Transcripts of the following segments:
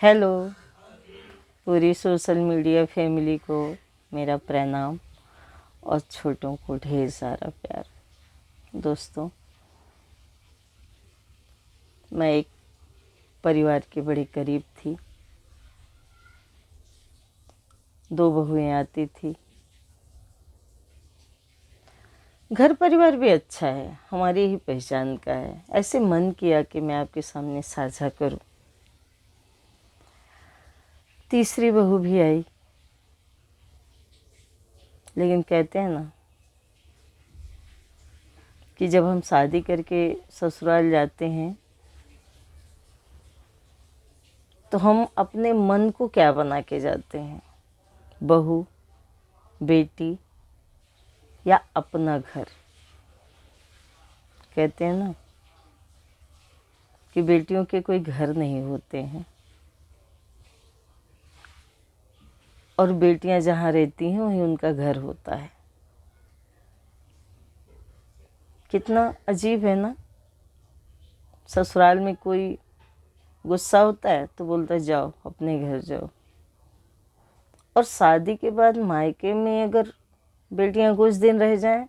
Hello, पूरी social media family को मेरा प्रणाम और छोटों को ढेर सारा प्यार। दोस्तों, मैं एक परिवार के बड़े करीब थी। 2 बहुएं आती थी। घर परिवार भी अच्छा है, हमारी ही पहचान का है। ऐसे मन किया कि मैं आपके सामने साझा करूं। तीसरी बहू भी आई, लेकिन कहते हैं ना कि जब हम शादी करके ससुराल जाते हैं तो हम अपने मन को क्या बना के जाते हैं, बहू, बेटी या अपना घर। कहते हैं ना कि बेटियों के कोई घर नहीं होते हैं और बेटियां जहाँ रहती हैं वहीं उनका घर होता है। कितना अजीब है ना। ससुराल में कोई गुस्सा होता है तो बोलता है जाओ अपने घर जाओ, और शादी के बाद मायके में अगर बेटियां कुछ दिन रह जाएं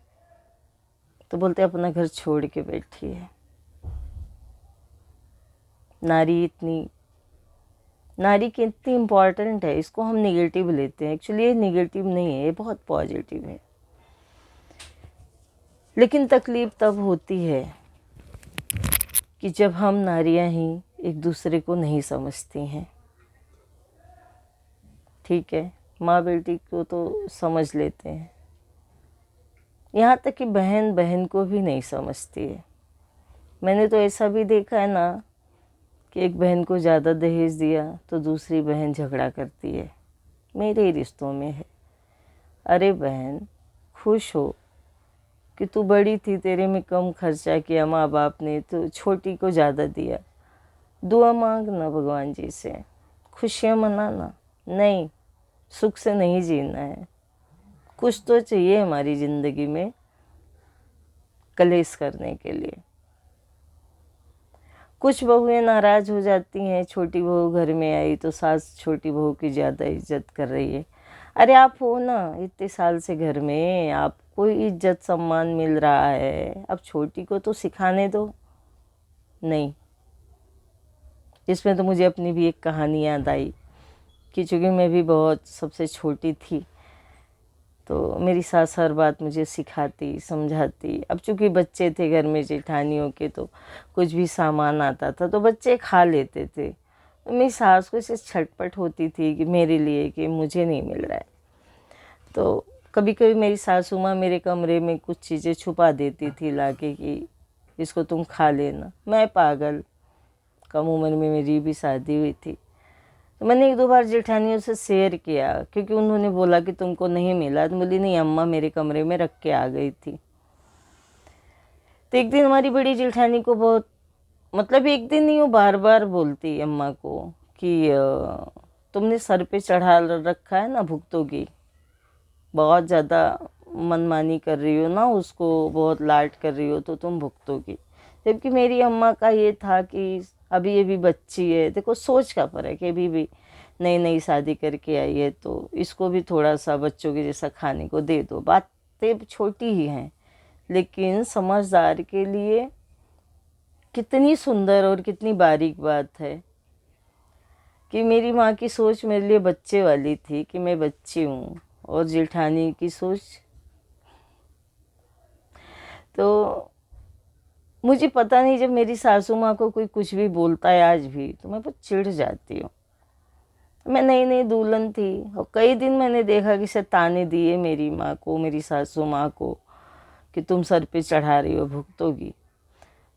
तो बोलते हैं अपना घर छोड़ के बैठी है। नारी कितनी इम्पॉर्टेंट है, इसको हम निगेटिव लेते हैं। एक्चुअली ये निगेटिव नहीं है, ये बहुत पॉजिटिव है। लेकिन तकलीफ तब होती है कि जब हम नारियां ही एक दूसरे को नहीं समझती हैं। ठीक है, माँ बेटी को तो समझ लेते हैं, यहाँ तक कि बहन बहन को भी नहीं समझती है। मैंने तो ऐसा भी देखा है ना कि एक बहन को ज़्यादा दहेज दिया तो दूसरी बहन झगड़ा करती है। मेरे रिश्तों में है। अरे बहन, खुश हो कि तू बड़ी थी, तेरे में कम खर्चा किया माँ बाप ने, तो छोटी को ज़्यादा दिया। दुआ मांगना भगवान जी से, खुशियाँ मनाना। नहीं, सुख से नहीं जीना है। कुछ तो चाहिए हमारी ज़िंदगी में कलेश करने के लिए। कुछ बहुएं नाराज़ हो जाती हैं, छोटी बहू घर में आई तो सास छोटी बहू की ज़्यादा इज्जत कर रही है। अरे आप हो ना इतने साल से घर में, आपको इज्जत सम्मान मिल रहा है, अब छोटी को तो सिखाने दो। नहीं, इसमें तो मुझे अपनी भी एक कहानी याद आई कि चूँकि मैं भी बहुत सबसे छोटी थी तो मेरी सास हर बात मुझे सिखाती समझाती। अब चूँकि बच्चे थे घर में जेठानियों के, तो कुछ भी सामान आता था तो बच्चे खा लेते थे। तो मेरी सास को इससे छटपट होती थी कि मेरे लिए कि मुझे नहीं मिल रहा है। तो कभी कभी मेरी सासू माँ मेरे कमरे में कुछ चीज़ें छुपा देती थी लाके कि इसको तुम खा लेना। मैं पागल, कम उम्र में मेरी भी शादी हुई थी। तो मैंने 1-2 बार जेठानियों से शेयर किया, क्योंकि उन्होंने बोला कि तुमको नहीं मिला। तो बोली नहीं अम्मा, मेरे कमरे में रख के आ गई थी। तो एक दिन हमारी बड़ी जेठानी को बहुत, मतलब एक दिन नहीं, वो बार बार बोलती अम्मा को कि तुमने सर पे चढ़ा रखा है ना, भुगतोगी। बहुत ज़्यादा मनमानी कर रही हो ना, उसको बहुत लाड कर रही हो तो तुम भुगतोगी। जबकि मेरी अम्मा का ये था कि अभी ये भी बच्ची है। देखो सोच का फर्क है, अभी भी नई नई शादी करके आई है तो इसको भी थोड़ा सा बच्चों के जैसा खाने को दे दो। बातें छोटी ही हैं, लेकिन समझदार के लिए कितनी सुंदर और कितनी बारीक बात है कि मेरी माँ की सोच मेरे लिए बच्चे वाली थी कि मैं बच्ची हूँ, और जेठानी की सोच। तो मुझे पता नहीं, जब मेरी सासू माँ को कोई कुछ भी बोलता है आज भी तो मैं बहुत चिढ़ जाती हूँ। मैं नई नई दुल्हन थी और कई दिन मैंने देखा कि शायद ताने दिए मेरी माँ को, मेरी सासू माँ को, कि तुम सर पे चढ़ा रही हो, भुगतोगी।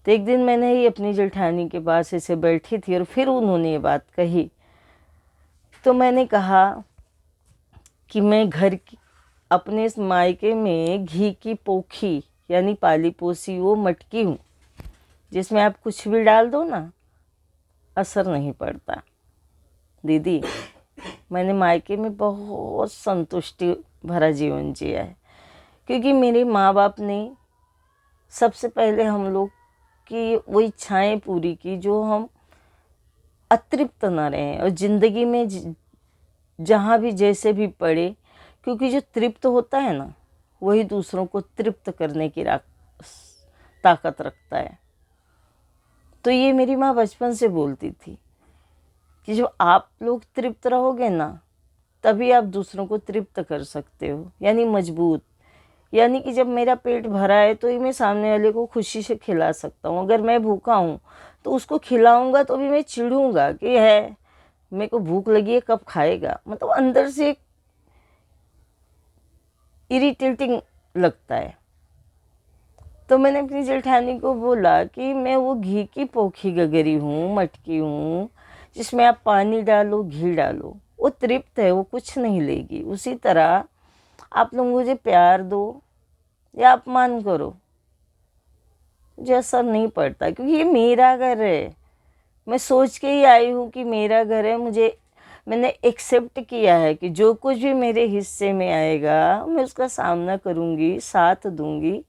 तो एक दिन मैंने ही अपनी जेठानी के पास ऐसे बैठी थी और फिर उन्होंने ये बात कही। तो मैंने कहा कि मैं घर की, अपने मायके में घी की पोखी यानी पाली पोसी वो मटकी हूँ जिसमें आप कुछ भी डाल दो ना, असर नहीं पड़ता। दीदी, मैंने मायके में बहुत संतुष्टि भरा जीवन जिया है, क्योंकि मेरे माँ बाप ने सबसे पहले हम लोग की वो इच्छाएं पूरी की जो हम अतृप्त ना रहें और ज़िंदगी में जहाँ भी जैसे भी पड़े, क्योंकि जो तृप्त होता है ना वही दूसरों को तृप्त करने की ताकत रखता है। तो ये मेरी माँ बचपन से बोलती थी कि जब आप लोग तृप्त रहोगे ना तभी आप दूसरों को तृप्त कर सकते हो, यानी मजबूत। यानी कि जब मेरा पेट भरा है तो ही मैं सामने वाले को खुशी से खिला सकता हूँ। अगर मैं भूखा हूँ तो उसको खिलाऊंगा तो भी मैं चिढ़ूंगा कि है मेरे को भूख लगी है, कब खाएगा। मतलब अंदर से एक इरिटेटिंग लगता है। तो मैंने अपनी जेठानी को बोला कि मैं वो घी की पोखी गगरी हूँ, मटकी हूँ, जिसमें आप पानी डालो, घी डालो, वो तृप्त है, वो कुछ नहीं लेगी। उसी तरह आप लोग मुझे प्यार दो या अपमान करो, मुझे असर नहीं पड़ता, क्योंकि ये मेरा घर है। मैं सोच के ही आई हूँ कि मेरा घर है। मैंने एक्सेप्ट किया है कि जो कुछ भी मेरे हिस्से में आएगा मैं उसका सामना करूँगी, साथ दूँगी,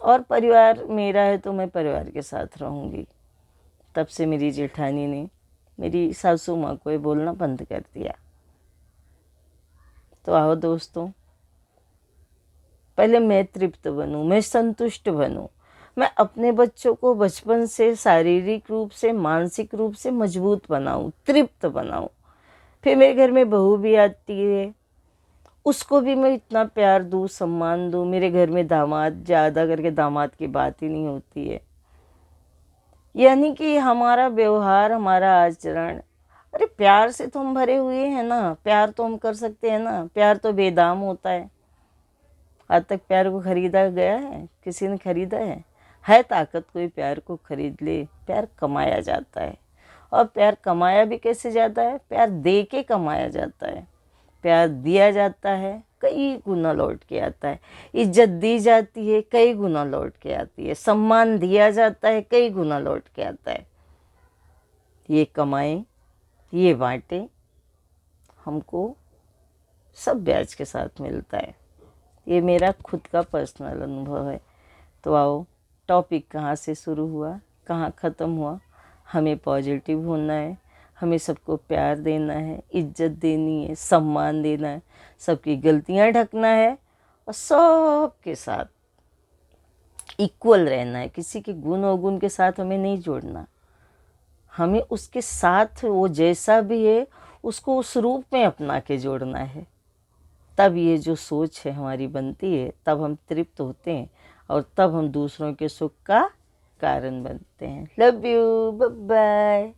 और परिवार मेरा है तो मैं परिवार के साथ रहूँगी। तब से मेरी जेठानी ने मेरी सासू माँ को ये बोलना बंद कर दिया। तो आओ दोस्तों, पहले मैं तृप्त बनूं, मैं संतुष्ट बनूं, मैं अपने बच्चों को बचपन से शारीरिक रूप से, मानसिक रूप से मजबूत बनाऊं, तृप्त बनाऊं। फिर मेरे घर में बहू भी आती है, उसको भी मैं इतना प्यार दूं, सम्मान दूं। मेरे घर में दामाद, ज़्यादा करके दामाद की बात ही नहीं होती है। यानी कि हमारा व्यवहार, हमारा आचरण, अरे प्यार से तो हम भरे हुए हैं ना, प्यार तो हम कर सकते हैं ना। प्यार तो बेदाम होता है। आज तक प्यार को खरीदा गया है? किसी ने खरीदा है ताकत कोई प्यार को खरीद ले? प्यार कमाया जाता है। और प्यार कमाया भी कैसे जाता है? प्यार दे के कमाया जाता है। प्यार दिया जाता है, कई गुना लौट के आता है। इज्जत दी जाती है, कई गुना लौट के आती है। सम्मान दिया जाता है, कई गुना लौट के आता है। ये कमाएं, ये बांटें, हमको सब ब्याज के साथ मिलता है। ये मेरा खुद का पर्सनल अनुभव है। तो आओ, टॉपिक कहाँ से शुरू हुआ, कहाँ ख़त्म हुआ। हमें पॉजिटिव होना है, हमें सबको प्यार देना है, इज्जत देनी है, सम्मान देना है, सबकी गलतियाँ ढकना है और सबके साथ इक्वल रहना है। किसी के गुण अवगुण के साथ हमें नहीं जोड़ना। हमें उसके साथ वो जैसा भी है उसको उस रूप में अपना के जोड़ना है। तब ये जो सोच है हमारी बनती है, तब हम तृप्त होते हैं और तब हम दूसरों के सुख का कारण बनते हैं। Love you, bye bye.